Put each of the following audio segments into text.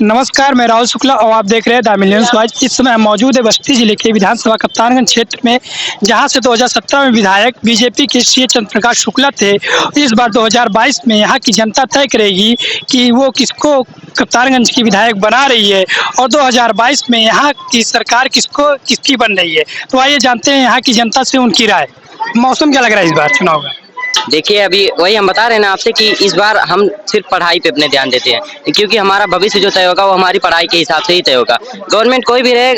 नमस्कार, मैं राहुल शुक्ला और आप देख रहे हैं द मिलियंस वॉइस। इस समय हम मौजूद है बस्ती जिले के विधानसभा कप्तानगंज क्षेत्र में, जहां से 2017 में विधायक बीजेपी के सी चंद्रप्रकाश शुक्ला थे। इस बार 2022 में यहां की जनता तय करेगी कि वो किसको कप्तानगंज की विधायक बना रही है और 2022 में यहाँ की सरकार किसकी बन रही है। तो आइए जानते हैं यहाँ की जनता से उनकी राय। मौसम क्या लग रहा है इस बार चुनाव का? देखिए, अभी वही हम बता रहे हैं ना आपसे कि इस बार हम सिर्फ पढ़ाई पे अपने ध्यान देते हैं, क्योंकि हमारा भविष्य जो तय होगा वो हमारी पढ़ाई के हिसाब से ही तय होगा। गवर्नमेंट कोई भी रहे,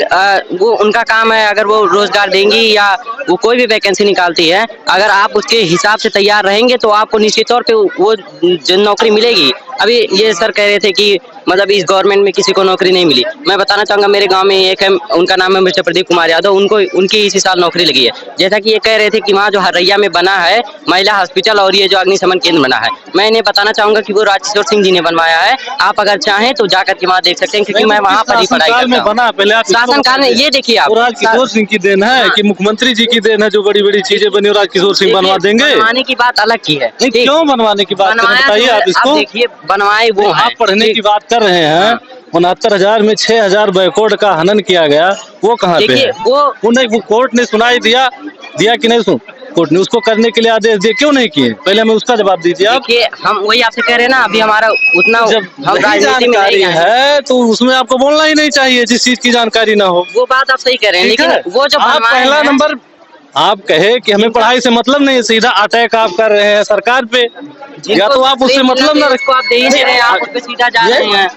वो उनका काम है, अगर वो रोजगार देंगी या वो कोई भी वैकेंसी निकालती है, अगर आप उसके हिसाब से तैयार रहेंगे तो आपको निश्चित तौर पे वो जो नौकरी मिलेगी। अभी ये सर कह रहे थे कि मतलब इस गवर्नमेंट में किसी को नौकरी नहीं मिली। मैं बताना चाहूंगा, मेरे गांव में एक है, उनका नाम है मिस्टर प्रदीप कुमार यादव, उनकी इसी साल नौकरी लगी है। जैसा कि ये कह रहे थे कि वहाँ जो हरैया में बना है महिला हॉस्पिटल और ये जो अग्निशमन केंद्र बना है, मैं इन्हें बताना चाहूंगा कि वो राजकिशोर सिंह जी ने बनवाया है। आप अगर चाहें तो जाकर के वहाँ देख सकते हैं, क्योंकि मैं वहाँ पर ही पढ़ाई करता हूँ। शासनकाल में ये देखिए आप, राजकिशोर सिंह की देन है कि मुख्यमंत्री जी की देन है जो बड़ी बड़ी चीजें बनी और राजकिशोर सिंह बनवा देंगे? बनवाने की बात अलग की है। क्यों बनवाने की बात बताइए आप इसको। देखिए, बनवाए वो आप पढ़ने की बात कर रहे हैं, 69,000 में 6,000 बैकवर्ड का हनन किया गया, वो कहाँ पे है? वो कोर्ट ने सुनाई दिया कि नहीं? सुन, कोर्ट ने उसको करने के लिए आदेश दिए, क्यों नहीं किए? पहले हमें उसका जवाब दीजिए आप। देखिए, हम वही आपसे कह रहे हैं ना, अभी हमारा उतना जब हम राजनीति में नहीं है तो उसमें आपको बोलना ही नहीं चाहिए जिस चीज की जानकारी ना हो। वो बात आप सही कह रहे हैं, लेकिन वो जो आप पहला नंबर आप कहे कि हमें पढ़ाई से मतलब नहीं है, सीधा अटैक आप कर रहे हैं सरकार पे। या तो आप उससे मतलब ना रखो, आप दे ही नहीं रहे, आप उस पे सीधा जा रहे हैं।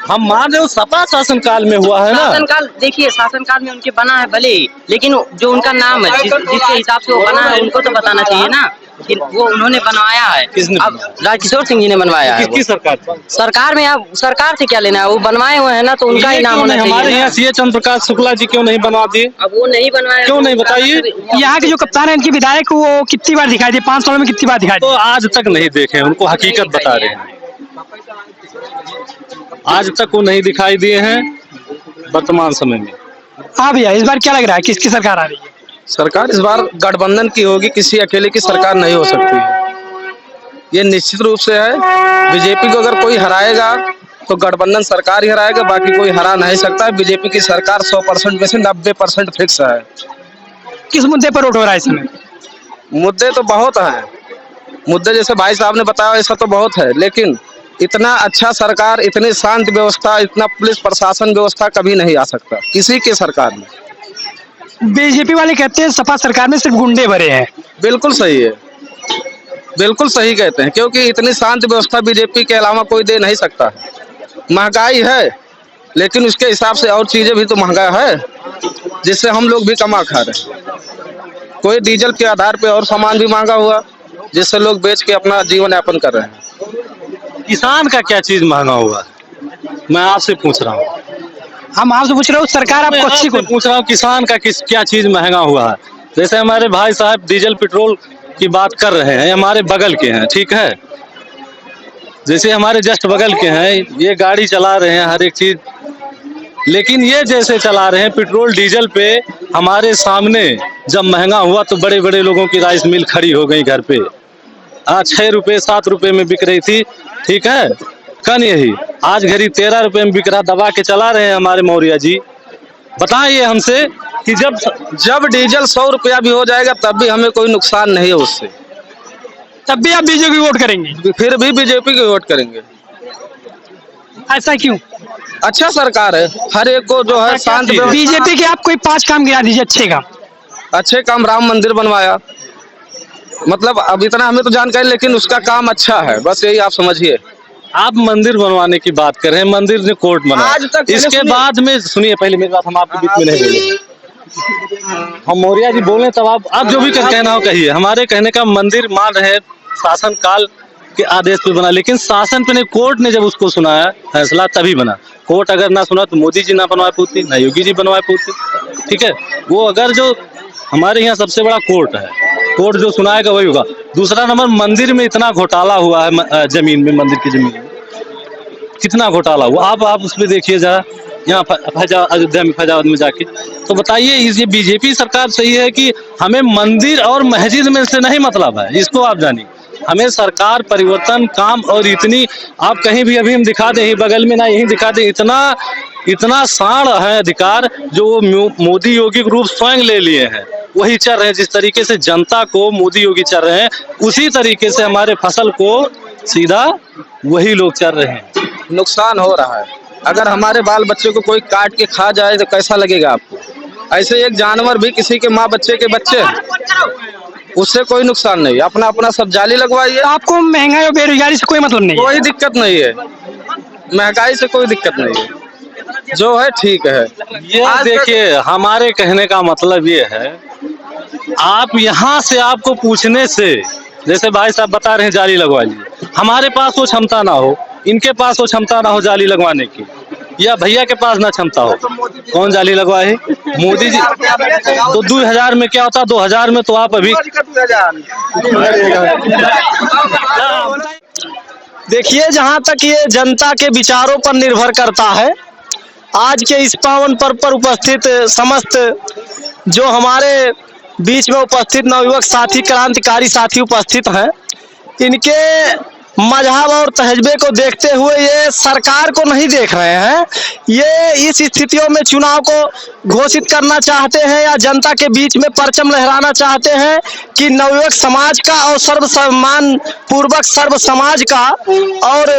हम मान रहे हो सपा शासन काल में हुआ है ना। शासनकाल, देखिए शासनकाल में उनके बना है भले ही, लेकिन जो उनका नाम है जिसके हिसाब से वो बना है उनको तो बताना चाहिए ना कि वो उन्होंने बनवाया है। अब राजकिशोर सिंह जी ने बनवाया है। किसकी सरकार में? आप सरकार से क्या लेना है, वो बनवाए हुए हैं ना, तो उनका ही नाम होना चाहिए। हमारे यहाँ सी चंद्रप्रकाश शुक्ला जी क्यों नहीं बनवा दिए? अब वो नहीं बनवाए, क्यों नहीं बताइए? यहाँ के जो कप्तान है इनकी विधायक, वो कितनी बार दिखाई दी? 5 सालों में कितनी बार दिखाई दी? तो आज तक नहीं देखे, उनको हकीकत बता रहे हैं, आज तक वो नहीं दिखाई दिए हैं वर्तमान समय में। हाँ भैया, इस बार क्या लग रहा है किसकी सरकार आ रही है? सरकार इस बार गठबंधन की होगी, किसी अकेले की सरकार नहीं हो सकती है, ये निश्चित रूप से है। बीजेपी को अगर कोई हराएगा तो गठबंधन सरकार ही हराएगा, बाकी कोई हरा नहीं सकता। बीजेपी की सरकार 100% में से 90% फिक्स है। किस मुद्दे पर वोट हो रहा है इस समय? मुद्दे तो बहुत हैं, मुद्दे जैसे भाई साहब ने बताया ऐसा तो बहुत है, लेकिन इतना अच्छा सरकार, इतनी शांत व्यवस्था, इतना पुलिस प्रशासन व्यवस्था कभी नहीं आ सकता किसी के सरकार में। बीजेपी वाले कहते हैं सपा सरकार में सिर्फ गुंडे भरे हैं। बिल्कुल सही है, बिल्कुल सही कहते हैं, क्योंकि इतनी शांत व्यवस्था बीजेपी के अलावा कोई दे नहीं सकता। महंगाई है, लेकिन उसके हिसाब से और चीजें भी तो महंगा है, जिससे हम लोग भी कमा खा रहे हैं। कोई डीजल के आधार पे और सामान भी महंगा हुआ, जिससे लोग बेच के अपना जीवन यापन कर रहे हैं। किसान का क्या चीज महंगा हुआ? मैं आपसे पूछ रहा हूँ। हम आपसे पूछ रहे हो, सरकार आपको अच्छी को पूछ रहा हूँ, किसान का क्या चीज महंगा हुआ है? जैसे हमारे भाई साहब डीजल पेट्रोल की बात कर रहे हैं, हमारे बगल के हैं, ठीक है, जैसे हमारे जस्ट बगल के हैं, ये गाड़ी चला रहे हैं हर एक चीज, लेकिन ये जैसे चला रहे हैं पेट्रोल डीजल पे, हमारे सामने जब महंगा हुआ तो बड़े बड़े लोगों की राइस मिल खड़ी हो गई घर पे। 6 रुपए 7 रुपए में बिक रही थी, ठीक है, कल यही आज घड़ी 13 रुपए में बिक रहा, दबा के चला रहे हैं हमारे मौर्या जी। बताइए हमसे कि जब डीजल 100 रुपया भी हो जाएगा तब भी हमें कोई नुकसान नहीं है उससे, तब भी आप बीजेपी वोट करेंगे? फिर भी बीजेपी को वोट करेंगे। ऐसा क्यों? अच्छा सरकार है, हर एक को जो है शांत। बीजेपी के आप कोई 5 काम गिना दीजिए अच्छे काम। अच्छे काम, राम मंदिर बनवाया, मतलब अब इतना हमें तो जानकारी, लेकिन उसका काम अच्छा है, बस यही आप समझिए। आप मंदिर बनवाने की बात कर रहे हैं, मंदिर ने कोर्ट बनाया, इसके बाद में सुनिए, पहले मेरी बात, हम आपके बीच में नहीं बोले, हम मौर्या जी बोले तब आप जो भी कहना हो कहिए। हमारे कहने का मंदिर मान रहे शासन काल के आदेश पे बना, लेकिन शासन पे नहीं, कोर्ट ने जब उसको सुनाया फैसला तभी बना। कोर्ट अगर ना सुना तो मोदी जी ना बनवाए पूछती, ना योगी जी बनवाए पूछती, ठीक है। वो अगर जो हमारे यहाँ सबसे बड़ा कोर्ट है, कोर्ट जो सुनाएगा वही होगा। दूसरा नंबर, मंदिर में इतना घोटाला हुआ है, जमीन में, मंदिर की जमीन में कितना घोटाला हुआ, आप उस पर देखिए जरा, यहाँ अयोध्या में फैजाबाद में जाके, तो बताइए ये बीजेपी सरकार सही है कि हमें मंदिर और मस्जिद में से नहीं मतलब है, इसको आप जानिए। हमें सरकार परिवर्तन काम और इतनी, आप कहीं भी अभी हम दिखा दें, बगल में ना यही दिखा दें, इतना साण है अधिकार जो मोदी योगी ग्रुप स्वयं ले लिए हैं, वही चल रहे हैं। जिस तरीके से जनता को मोदी योगी चल रहे हैं, उसी तरीके से हमारे फसल को सीधा वही लोग चल रहे हैं। नुकसान हो रहा है। अगर हमारे बाल बच्चे को कोई काट के खा जाए तो कैसा लगेगा आपको? ऐसे एक जानवर भी किसी के माँ बच्चे के बच्चे हैं, उससे कोई नुकसान नहीं, अपना अपना सब जाली लगवाइए। आपको महंगाई और बेरोजगारी से कोई मतलब नहीं है? कोई दिक्कत नहीं है, महंगाई से कोई दिक्कत नहीं है, जो है ठीक है। ये देखिए, हमारे कहने का मतलब ये है, आप यहाँ से आपको पूछने से, जैसे भाई साहब बता रहे हैं जाली लगवा लीजिए, हमारे पास वो क्षमता ना हो, इनके पास वो क्षमता ना हो जाली लगवाने की, या भैया के पास ना क्षमता हो, कौन जाली लगवाए? मोदी जी। तो 2000 में क्या होता, 2000 में तो आप अभी देखिए, जहाँ तक ये जनता के विचारों पर निर्भर करता है, आज के इस पावन पर्व पर उपस्थित समस्त जो हमारे बीच में उपस्थित नवयुवक साथी, क्रांतिकारी साथी उपस्थित हैं, इनके मजहब और तहजबे को देखते हुए ये सरकार को नहीं देख रहे हैं। ये इस स्थितियों में चुनाव को घोषित करना चाहते हैं या जनता के बीच में परचम लहराना चाहते हैं कि नवयुवक समाज का और सर्वसम्मान पूर्वक सर्व समाज का और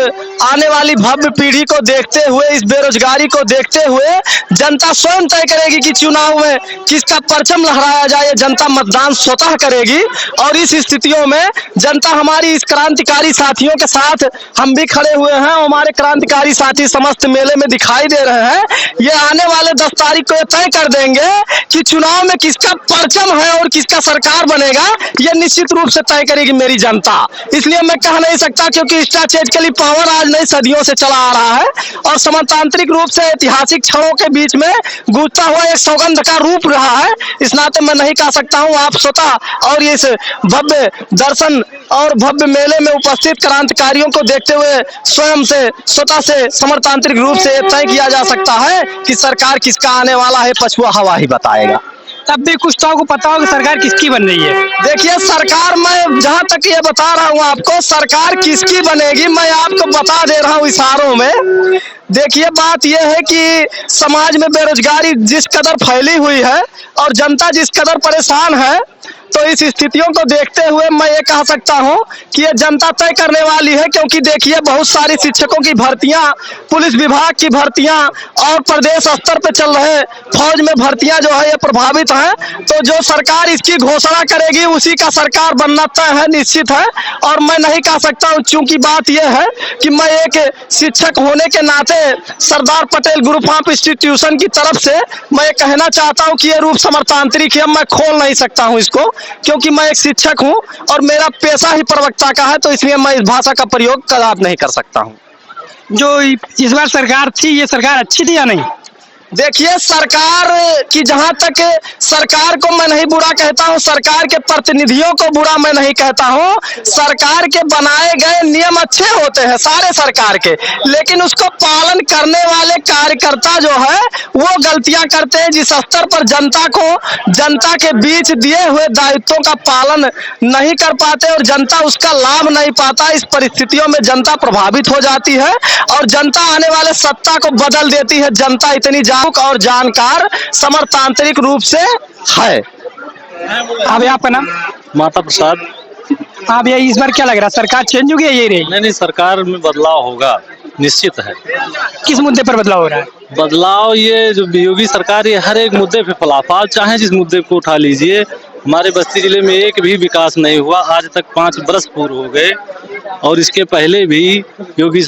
आने वाली भव्य पीढ़ी को देखते हुए, इस बेरोजगारी को देखते हुए जनता स्वयं तय करेगी कि चुनाव में किसका परचम लहराया जाए। जनता मतदान स्वतः करेगी और इस स्थितियों में जनता हमारी इस क्रांतिकारी साथियों के साथ हम भी खड़े हुए हैं। हमारे क्रांतिकारी साथी समस्त मेले में दिखाई दे रहे हैं। ये आने वाले 10 तारीख को ये तय कर देंगे कि चुनाव में किसका परचम है और किसका सरकार बनेगा, ये निश्चित रूप से तय करेगी मेरी जनता। इसलिए मैं कह नहीं सकता, क्योंकि स्ट्रैटेजिकली पावर आज नई सदियों से चला आ रहा है और समांतरिक रूप से ऐतिहासिक क्षणों के बीच में गूंजता हुआ एक सौगंध का रूप रहा है। इस नाते मैं नहीं कह सकता हूँ। आप स्वतः और इस भव्य दर्शन और भव्य मेले में उपस्थित क्रांतिकारियों को देखते हुए स्वयं से स्वतः से समर्थांतरिक रूप से तय किया जा सकता है कि सरकार किसका आने वाला है, पछुआ हवा ही बताएगा। तब भी कुछ तो को पता हो कि सरकार किसकी बन रही है। देखिए, सरकार, मैं जहां तक ये बता रहा हूं आपको, सरकार किसकी बनेगी मैं आपको बता दे रहा हूं इशारों में। देखिए, बात यह है कि समाज में बेरोजगारी जिस कदर फैली हुई है और जनता जिस कदर परेशान है, तो इस स्थितियों को देखते हुए मैं ये कह सकता हूं कि ये जनता तय करने वाली है। क्योंकि देखिए, बहुत सारी शिक्षकों की भर्तियां, पुलिस विभाग की भर्तियां और प्रदेश स्तर पे चल रहे फौज में भर्तियां जो है ये प्रभावित हैं। तो जो सरकार इसकी घोषणा करेगी उसी का सरकार बनना तय है, निश्चित है। और मैं नहीं कह सकता हूं, चूंकि बात यह है कि मैं एक शिक्षक होने के नाते Sardar Patel group of institution की तरफ से मैं ये कहना चाहता हूं कि ये रूप समर्थांतरिक है। मैं खोल नहीं सकता हूं इसको, क्योंकि मैं एक शिक्षक हूं और मेरा पेशा ही प्रवक्ता का है, तो इसलिए मैं इस भाषा का प्रयोग कदापि नहीं कर सकता हूं। जो इस बार सरकार थी, ये सरकार अच्छी थी या नहीं? देखिए, सरकार की जहां तक, सरकार को मैं नहीं बुरा कहता हूं, सरकार के प्रतिनिधियों को बुरा मैं नहीं कहता हूं। सरकार के बनाए गए नियम अच्छे होते हैं सारे सरकार के, लेकिन उसको पालन करने वाले कार्यकर्ता जो है वो गलतियां करते हैं। जिस स्तर पर जनता को, जनता के बीच दिए हुए दायित्वों का पालन नहीं कर पाते और जनता उसका लाभ नहीं पाता, इस परिस्थितियों में जनता प्रभावित हो जाती है और जनता आने वाले सत्ता को बदल देती है। जनता इतनी और जानकार समर्थांतरिक रूप से है। अब आपका नाम? माता प्रसाद। हाँ भैया, इस बार क्या लग रहा है, सरकार चेंज होगी या यही रहेगी? नहीं, सरकार में बदलाव होगा, निश्चित है। किस मुद्दे पर बदलाव हो रहा है? बदलाव ये जो योगी सरकार, ये हर एक मुद्दे पे फलाफल, चाहे जिस मुद्दे को उठा लीजिए। हमारे बस्ती जिले में एक भी विकास नहीं हुआ, आज तक 5 बरस पूर्व हो गए और इसके पहले भी योगी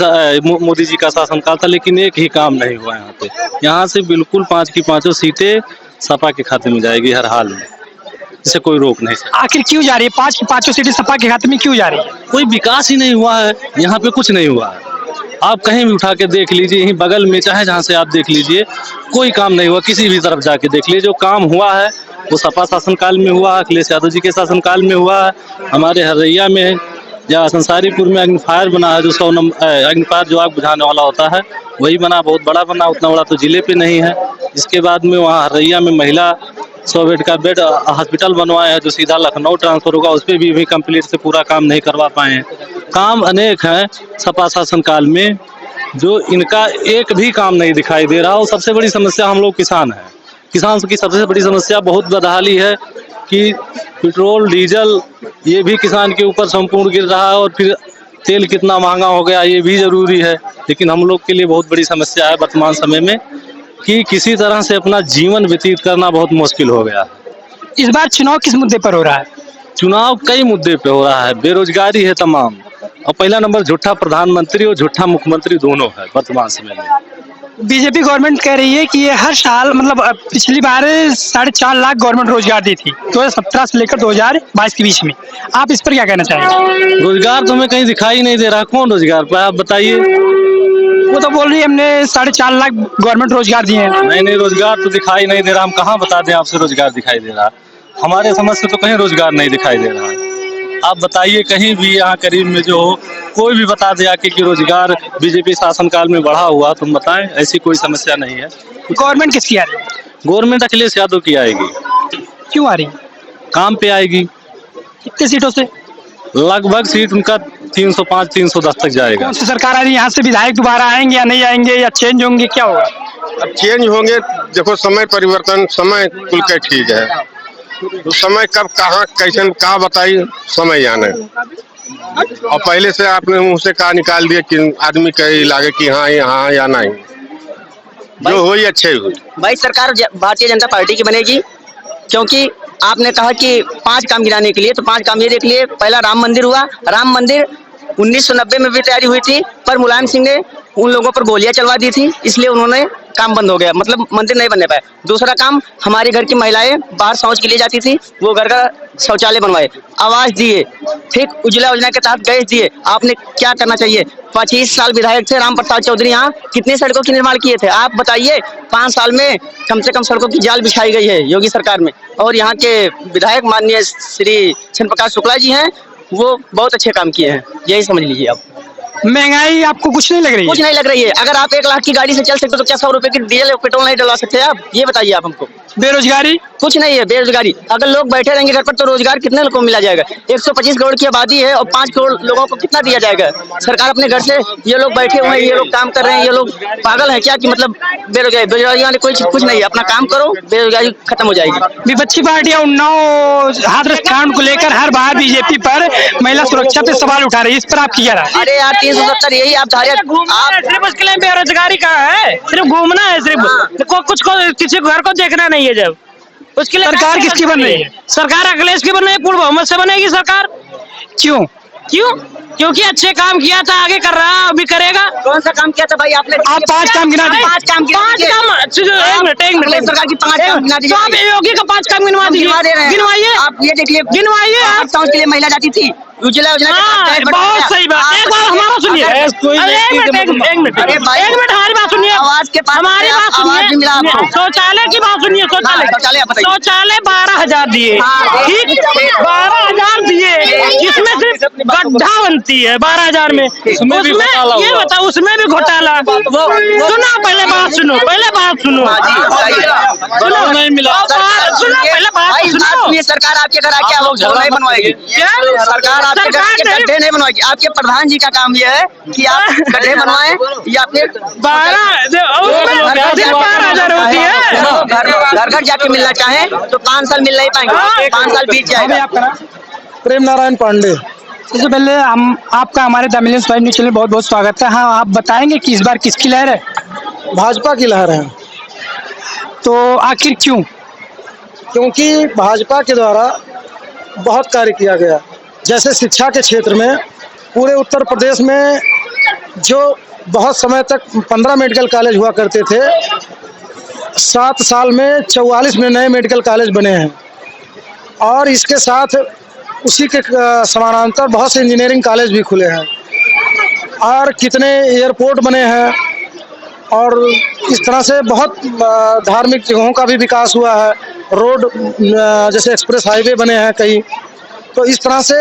मोदी जी का शासनकाल था, लेकिन एक ही काम नहीं हुआ यहाँ पे। यहाँ से बिल्कुल 5 की 5 सीटें सपा के खाते में जाएगी हर हाल में, इसे कोई रोक नहीं सकता। आखिर क्यों जा रही है 5 की 5 सीटें सपा के खाते में, क्यों जा रही है? कोई विकास ही नहीं हुआ है यहाँ पे, कुछ नहीं हुआ है। आप कहीं भी उठा के देख लीजिए, यहीं बगल में चाहे जहाँ से आप देख लीजिए, कोई काम नहीं हुआ। किसी भी तरफ जाके देख लीजिए, जो काम हुआ है वो सपा शासनकाल में हुआ, अखिलेश यादव जी के शासनकाल में हुआ है। हमारे हरैया में या संसारीपुर में अग्निफायर बना है, जो 100 नंबर अग्निफायर जो आग बुझाने वाला होता है वही बना, बहुत बड़ा बना, उतना बड़ा तो जिले पे नहीं है। इसके बाद में वहाँ हरैया में महिला 100 बेड का बेड हॉस्पिटल बनवाए हैं जो सीधा लखनऊ ट्रांसफर होगा, उस पर भी कंप्लीट से पूरा काम नहीं करवा पाए हैं। काम अनेक हैं सपा शासन काल में, जो इनका एक भी काम नहीं दिखाई दे रहा। और सबसे बड़ी समस्या हम लोग किसान हैं। किसान की सबसे बड़ी समस्या बहुत बदहाली है कि पेट्रोल डीजल ये भी किसान के ऊपर संपूर्ण गिर रहा है, और फिर तेल कितना महंगा हो गया ये भी जरूरी है। लेकिन हम लोग के लिए बहुत बड़ी समस्या है वर्तमान समय में कि किसी तरह से अपना जीवन व्यतीत करना बहुत मुश्किल हो गया है। इस बार चुनाव किस मुद्दे पर हो रहा है? चुनाव कई मुद्दे पे हो रहा है, बेरोजगारी है तमाम, और पहला नंबर झूठा प्रधानमंत्री और झूठा मुख्यमंत्री दोनों है वर्तमान समय में। बीजेपी गवर्नमेंट कह रही है कि ये हर साल मतलब पिछली बार 4.5 लाख गवर्नमेंट रोजगार दी थी 2017 से लेकर 2022 के बीच में। आप इस पर क्या कहना चाहेंगे? रोजगार तो हमें कहीं दिखाई नहीं दे रहा, कौन रोजगार पे आप बताइए। वो तो बोल रही है हमने 4.5 लाख गवर्नमेंट रोजगार दिए हैं। नहीं, रोजगार तो दिखाई नहीं दे रहा। हम कहाँ बता दें आपसे रोजगार दिखाई दे रहा? हमारे समझ से तो कहीं रोजगार नहीं दिखाई दे रहा है। आप बताइए कहीं भी यहाँ करीब में जो हो, कोई भी बता दे आके कि रोजगार बीजेपी शासनकाल में बढ़ा हुआ, तुम बताएं। ऐसी कोई समस्या नहीं है। गवर्नमेंट किसकी आ रही है? गवर्नमेंट अखिलेश यादव की आएगी। क्यों आ रही है? काम पे आएगी। कितने सीटों से? लगभग सीट उनका 305-310 तक जाएगा। कौन सी सरकार आ रही है? यहाँ से विधायक दोबारा आएंगे या नहीं आएंगे, या चेंज होंगे, क्या होगा? अब चेंज होंगे, देखो समय परिवर्तन, समय खुल के ठीक है। तो समय कब कहाँ कैसे कहाँ बताई समय जाने। और पहले से आपने मुंह से कहा निकाल दिया कि आदमी कहे लागे कि हाँ या नहीं, जो हुई अच्छे हुई। भाई सरकार भारतीय जनता पार्टी की बनेगी, क्योंकि आपने कहा कि 5 काम गिनाने के लिए, तो 5 काम ये देख लिए। पहला राम मंदिर हुआ। राम मंदिर 1990 में भी तैयारी हुई थी, पर मुलायम सिंह ने उन लोगों पर गोलियां चलवा दी थी, इसलिए उन्होंने काम बंद हो गया, मतलब मंदिर नहीं बनने पाए। दूसरा काम, हमारे घर की महिलाएं बाहर शौच के लिए जाती थी, वो घर का शौचालय बनवाए, आवास दिए, ठीक उज्ज्वला योजना के तहत गैस दिए। आपने क्या करना चाहिए? 25 साल विधायक थे राम प्रसाद चौधरी, यहाँ कितने सड़कों के निर्माण किए थे आप बताइए? 5 साल में कम से कम सड़कों की जाल बिछाई गई है योगी सरकार में। और यहाँ के विधायक माननीय श्री चंद्र प्रकाश शुक्ला जी हैं, वो बहुत अच्छे काम किए हैं, यही समझ लीजिए आप। महंगाई आपको कुछ नहीं लग रही है? कुछ नहीं लग रही है। अगर आप 1 लाख की गाड़ी से चल सकते हो तो क्या 100 रुपए की डीजल और पेट्रोल नहीं डलवा सकते आप? ये बताइए आप हमको। बेरोजगारी? कुछ नहीं है बेरोजगारी। अगर लोग बैठे रहेंगे घर पर तो रोजगार कितने लोगों को मिला जाएगा? 125 करोड़ की आबादी है और 5 करोड़ लोगों को कितना दिया जाएगा? सरकार अपने घर से, ये लोग बैठे हुए हैं, ये लोग काम कर रहे हैं, ये लोग पागल है क्या कि मतलब बेरोजगारी वाले कुछ नहीं है। अपना काम करो, बेरोजगारी खत्म हो जाएगी। विपक्षी पार्टियां उन्नाव हाथरस कांड को लेकर हर बार बीजेपी पर महिला सुरक्षा पे सवाल उठा रही है, इस पर आपकी क्या राय? अरे यार 370 यही आप सिर्फ उसके लिए बेरोजगारी कहाँ है? सिर्फ घूमना है, सिर्फ कुछ को किसी घर को देखना नहीं है। जब उसके लिए सरकार किसकी बन रही है? सरकार अखिलेश की बन रही है, पूर्ण बहुमत से बनेगी सरकार। क्यों? क्योंकि अच्छे काम किया था, आगे कर रहा है, अभी करेगा। कौन सा काम किया था भाई आपने? आप 5 काम गिना दिए। 5 काम एक मिनट सरकार की 5 काम गिना तो आप योगी का 5 काम गिनवा दीजिए। गिनवाइए आप, ये देखिए गिनवाइए आप। शौच के लिए महिला जाती थी, उज्ज्वला योजना के तहत गैस बढ़ाया। बहुत सही बात। एक बार हमारा सुनिए। अरे भाई, हमारी बात सुनिए। आवाज के पास हमारी बात आवाज भी मिला आपको। सुनिए। शौचालय की बात सुनिए। शौचालय 12,000 दिए, ठीक, 12,000 दिए, इसमें सिर्फ गड्ढा बनती है 12,000 में। उसमें ये बताओ, उसमें भी घोटाला। सुनो पहले बात सुनो, नहीं मिला। सुनो पहले बात सुनो। सरकार आपके घर आके आप नहीं बनवाएगी। सरकार आपके घर के गड्ढे नहीं बनवाएगी। आपके प्रधान जी का काम यह है कि आप गड्ढे बनवाएं या फिर 12,000 होती है। घर घर जाके मिलना चाहे तो 5 साल मिल नहीं पाएंगे, 5 साल बीत जाएगा। प्रेम नारायण पांडे। सबसे पहले हम आपका हमारे the million swipe news channel बहुत बहुत स्वागत है। हाँ, आप बताएंगे कि इस बार किसकी लहर है? भाजपा की लहर है। तो आखिर क्यों? क्योंकि भाजपा के द्वारा बहुत कार्य किया गया। जैसे शिक्षा के क्षेत्र में पूरे उत्तर प्रदेश में जो बहुत समय तक 15 मेडिकल कॉलेज हुआ करते थे, 7 साल में 44 में नए मेडिकल कॉलेज बने हैं। और इसके साथ उसी के समानांतर बहुत से इंजीनियरिंग कॉलेज भी खुले हैं और कितने एयरपोर्ट बने हैं। और इस तरह से बहुत धार्मिक जगहों का भी विकास हुआ है। रोड जैसे एक्सप्रेस हाईवे बने हैं कई। तो इस तरह से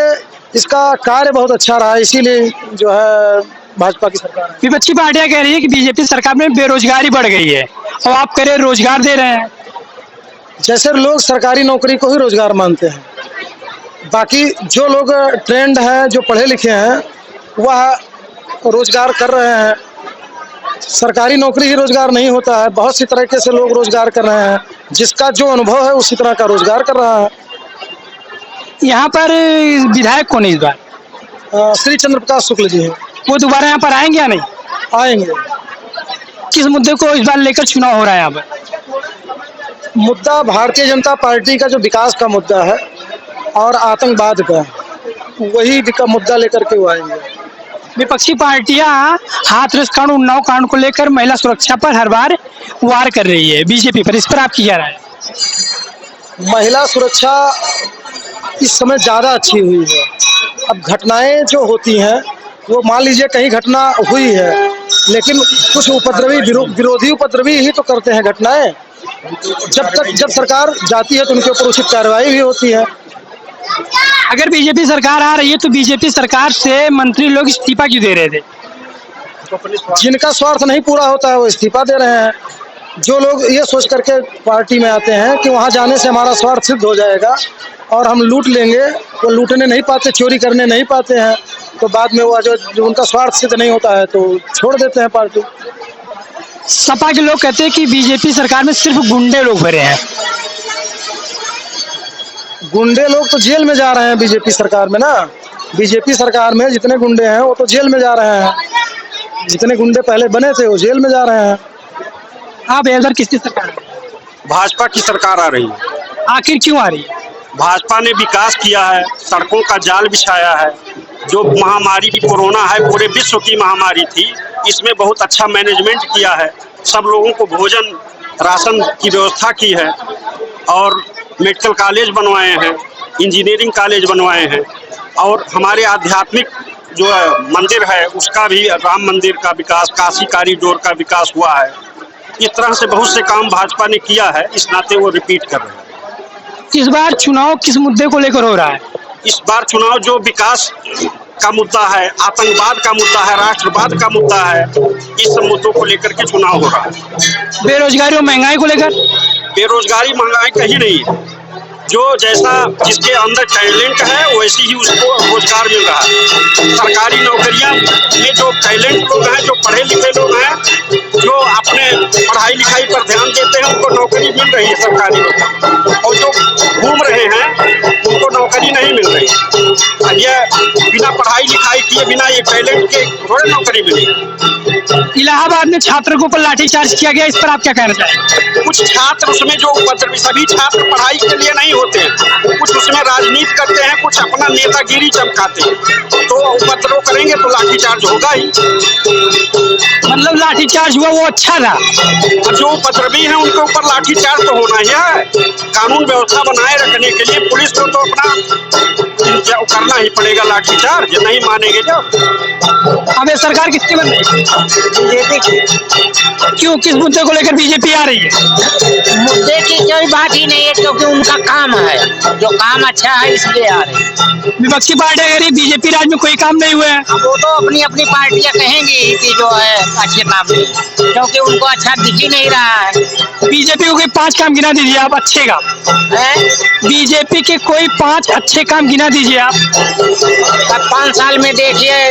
इसका कार्य बहुत अच्छा रहा है, इसीलिए जो है भाजपा की सरकार है। विपक्षी पार्टियां कह रही है कि बीजेपी सरकार में बेरोजगारी बढ़ गई है और आप कह रहे रोजगार दे रहे हैं। जैसे लोग सरकारी नौकरी को ही रोजगार मानते हैं, बाकी जो लोग ट्रेंड हैं, जो पढ़े लिखे हैं, वह रोजगार कर रहे हैं। सरकारी नौकरी ही रोजगार नहीं होता है, बहुत सी तरीके से लोग रोजगार कर रहे हैं, जिसका जो अनुभव है उसी तरह का रोजगार कर रहा है। यहाँ पर विधायक कौन है इस बार? श्री चंद्र प्रकाश शुक्ल जी हैं। वो दोबारा यहाँ पर आएंगे या नहीं? आएंगे। किस मुद्दे को इस बार लेकर चुनाव हो रहा है यहाँ पर? मुद्दा भारतीय जनता पार्टी का जो विकास का मुद्दा है और आतंकवाद का, वही मुद्दा लेकर के वो आएंगे। विपक्षी पार्टियां हाथरस कांड, उन्नाव कांड को लेकर महिला सुरक्षा पर हर बार वार कर रही है बीजेपी पर, इस पर आपकी क्या राय है? महिला सुरक्षा इस समय ज़्यादा अच्छी हुई है। अब घटनाएं जो होती हैं वो मान लीजिए कहीं घटना हुई है, लेकिन कुछ उपद्रवी विरोधी उपद्रवी ही तो करते हैं घटनाएं। जब सरकार जाती है तो उनके ऊपर उचित कार्रवाई भी होती है। अगर बीजेपी सरकार आ रही है तो बीजेपी सरकार से मंत्री लोग इस्तीफा क्यों दे रहे थे? जिनका स्वार्थ नहीं पूरा होता है वो इस्तीफा दे रहे हैं। जो लोग ये सोच करके पार्टी में आते हैं कि वहाँ जाने से हमारा स्वार्थ सिद्ध हो जाएगा और हम लूट लेंगे, वो लूटने नहीं पाते, चोरी करने नहीं पाते हैं, तो बाद में वो जो उनका स्वार्थ सिद्ध नहीं होता है तो छोड़ देते हैं पार्टी। सपा के लोग कहते हैं कि बीजेपी सरकार में सिर्फ गुंडे लोग भरे हैं। गुंडे लोग तो जेल में जा रहे हैं बीजेपी सरकार में ना। बीजेपी सरकार में जितने गुंडे हैं वो तो जेल में जा रहे हैं। जितने गुंडे पहले बने थे वो जेल में जा रहे हैं। आप इधर किसकी सरकार है? भाजपा की सरकार आ रही है। आखिर क्यों आ रही है? भाजपा ने विकास किया है, सड़कों का जाल बिछाया है। जो महामारी कोरोना है, पूरे विश्व की महामारी थी, इसमें बहुत अच्छा मैनेजमेंट किया है। सब लोगों को भोजन राशन की व्यवस्था की है और मेडिकल कॉलेज बनवाए हैं, इंजीनियरिंग कॉलेज बनवाए हैं और हमारे आध्यात्मिक जो मंदिर है उसका भी, राम मंदिर का विकास, काशी कॉरिडोर का विकास हुआ है। इस तरह से बहुत से काम भाजपा ने किया है, इस नाते वो रिपीट कर रहे हैं। इस बार चुनाव किस मुद्दे को लेकर हो रहा है? इस बार चुनाव जो विकास का मुद्दा है, आतंकवाद का मुद्दा है, राष्ट्रवाद का मुद्दा है, इस सब मुद्दों को लेकर के चुनाव हो रहा है। बेरोजगारी और महंगाई को लेकर? बेरोजगारी महंगाई कहीं नहीं है। जो जैसा जिसके अंदर टैलेंट है वैसी ही उसको रोजगार मिल रहा है। सरकारी नौकरियां में जो टैलेंट लोग हैं, जो पढ़े लिखे लोग हैं, जो अपने पढ़ाई लिखाई पर ध्यान देते हैं, उनको नौकरी मिल रही है सरकारी नौकरी, और जो घूम रहे हैं उनको नौकरी नहीं मिल रही। यह बिना पढ़ाई लिखाई किए, बिना ये टैलेंट के थोड़े नौकरी मिली। इलाहाबाद में छात्र के ऊपर लाठीचार्ज किया गया, इस पर आप क्या कहना चाहेंगे? कुछ छात्र उसमें जो उपद्रवी, सभी छात्र पढ़ाई के लिए नहीं होते हैं, कुछ उसमें राजनीति करते हैं, कुछ अपना नेतागिरी चमकाते हैं, तो उपद्रव करेंगे तो लाठीचार्ज होगा ही। मतलब लाठीचार्ज हुआ वो अच्छा था, और जो उपद्रवी हैं उनके ऊपर लाठीचार्ज तो होना ही है। कानून व्यवस्था बनाए रखने के लिए पुलिस को तो अपना करना ही पड़ेगा लाठीचार्ज, नहीं मानेंगे जब। अब ये सरकार किसकी बन रही है? बीजेपी की। क्यों, किस मुद्दे को लेकर बीजेपी आ रही है? मुद्दे की कोई बात ही नहीं है, क्योंकि उनका काम है, जो काम अच्छा है इसलिए आ रहे हैं। विपक्षी पार्टी कह रही बीजेपी राज में कोई काम नहीं हुआ है। वो तो अपनी अपनी पार्टियां कहेंगी कि जो है अच्छे काम नहीं, क्योंकि उनको अच्छा दिख ही नहीं रहा है। बीजेपी को कोई 5 काम गिना दीजिए आप, अच्छे काम। बीजेपी के कोई 5 अच्छे काम गिना दीजिए आप। अब 5 साल में देखिए,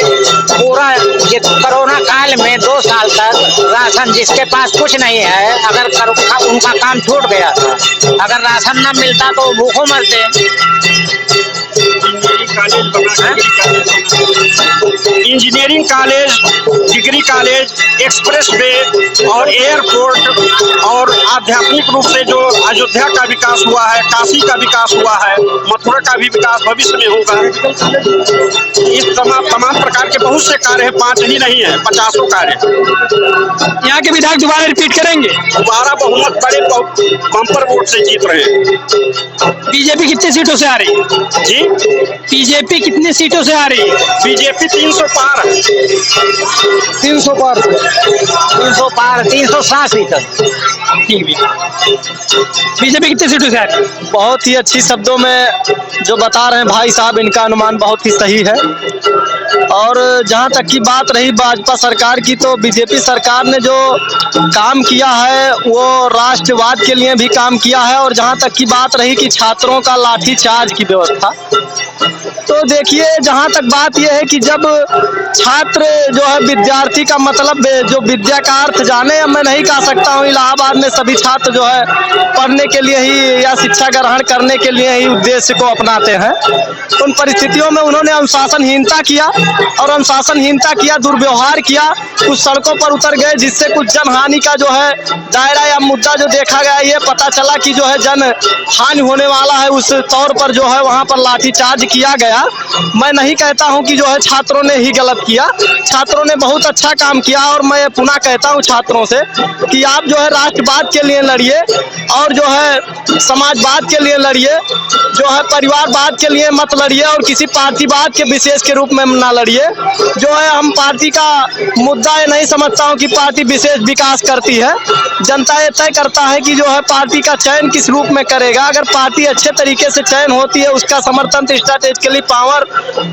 पूरा कोरोना काल में 2 साल तक राशन, जिसके पास कुछ नहीं है, अगर उनका काम छूट गया था, अगर राशन न मिलता तो भूखों मरते। Engineering college, degree college, express way और एयरपोर्ट और आध्यात्मिक रूप से जो अयोध्या का विकास हुआ है, काशी का विकास हुआ है, मथुरा का भी विकास भविष्य में होगा। इस तमाम प्रकार के बहुत से कार्य हैं, 5 ही नहीं है, 50 कार्य। यहाँ के विधायक दोबारा रिपीट करेंगे? दोबारा बहुमत बड़े बम्पर वोट से जीत रहे हैं। बीजेपी कितनी सीटों से आ रही है? जी, बीजेपी कितनी सीटों से आ रही है? बीजेपी 300 पार 300 पार 300 पार 360 सीटर। ठीक है। बीजेपी कितनी सीटों से आ रही है? बहुत ही अच्छी शब्दों में जो बता रहे हैं भाई साहब, इनका अनुमान बहुत ही सही है। और जहां तक की बात रही भाजपा सरकार की, तो बीजेपी सरकार ने जो काम किया है वो राष्ट्रवाद के लिए भी काम किया है। और जहां तक की बात रही कि छात्रों का लाठीचार्ज की व्यवस्था, तो देखिए जहां तक बात यह है कि जब छात्र जो है विद्यार्थी का मतलब जो विद्या का अर्थ जाने, मैं नहीं कह सकता हूँ इलाहाबाद में सभी छात्र जो है पढ़ने के लिए ही या शिक्षा ग्रहण करने के लिए ही उद्देश्य को अपनाते हैं। उन परिस्थितियों में उन्होंने अनुशासनहीनता किया, और अनुशासनहीनता किया, दुर्व्यवहार किया, कुछ सड़कों पर उतर गए, जिससे कुछ जनहानि का जो है दायरा या मुद्दा जो देखा गया, ये पता चला कि जो है जन हानि होने वाला है। उस तौर पर जो है वहां पर लाठीचार्ज किया गया। मैं नहीं कहता हूं कि जो है छात्रों ने ही गलत किया, छात्रों ने बहुत अच्छा काम किया। और मैं पुनः कहता हूं छात्रों से कि आप जो है राष्ट्रवाद के लिए लड़िए, और जो है समाजवाद के लिए लड़िए, जो है परिवारवाद के लिए मत लड़िए, और किसी पार्टीवाद के विशेष के रूप में ना लड़िए। जो है हम पार्टी का मुद्दा ये नहीं समझता हूं कि पार्टी विशेष विकास करती है। जनता ये तय करता है कि जो है पार्टी का चयन किस रूप में करेगा। अगर पार्टी अच्छे तरीके से चयन होती है, उसका समर्थन स्ट्रैटेजिकली पावर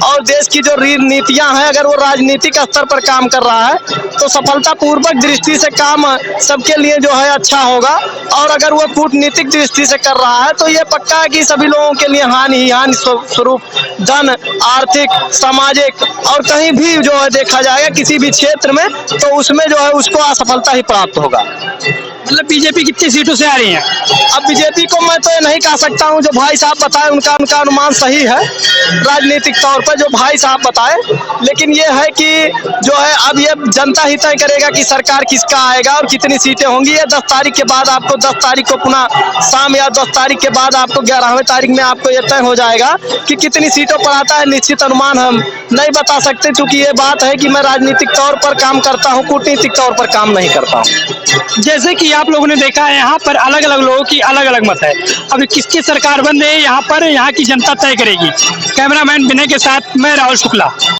और देश की जो नीतियां हैं, अगर वो राजनीतिक स्तर पर काम कर रहा है, तो सफलतापूर्वक दृष्टि से काम सबके लिए जो है अच्छा होगा। और अगर वो कूटनीतिक दृष्टि से कर रहा है, तो ये पक्का है कि सभी लोगों के लिए हानि ही हानि स्वरूप धन, आर्थिक, सामाजिक और कहीं भी जो है देखा जाएगा किसी भी क्षेत्र में, तो उसमें जो है उसको असफलता ही प्राप्त होगा। मतलब बीजेपी कितनी सीटों से आ रही है? अब बीजेपी को मैं तो ये नहीं कह सकता हूं, जो भाई साहब बताए उनका अनुमान सही है राजनीतिक तौर पर, जो भाई साहब बताए। लेकिन ये है कि जो है अब ये जनता ही तय करेगा कि सरकार किसका आएगा और कितनी सीटें होंगी। ये 10 तारीख के बाद आपको, 10 तारीख को पुनः शाम या 10 तारीख के बाद आपको 11वें तारीख में आपको ये तय हो जाएगा कि कितनी सीटों पर आता है। निश्चित अनुमान हम नहीं बता सकते, क्योंकि ये बात है कि मैं राजनीतिक तौर पर काम करता हूँ, कूटनीतिक तौर पर काम नहीं करता हूँ। जैसे कि आप लोगों ने देखा है यहाँ पर अलग अलग लोगों की अलग अलग मत है। अभी किसकी सरकार बन रही है यहाँ पर, यहाँ की जनता तय करेगी। कैमरामैन विनय के साथ मैं राहुल शुक्ला।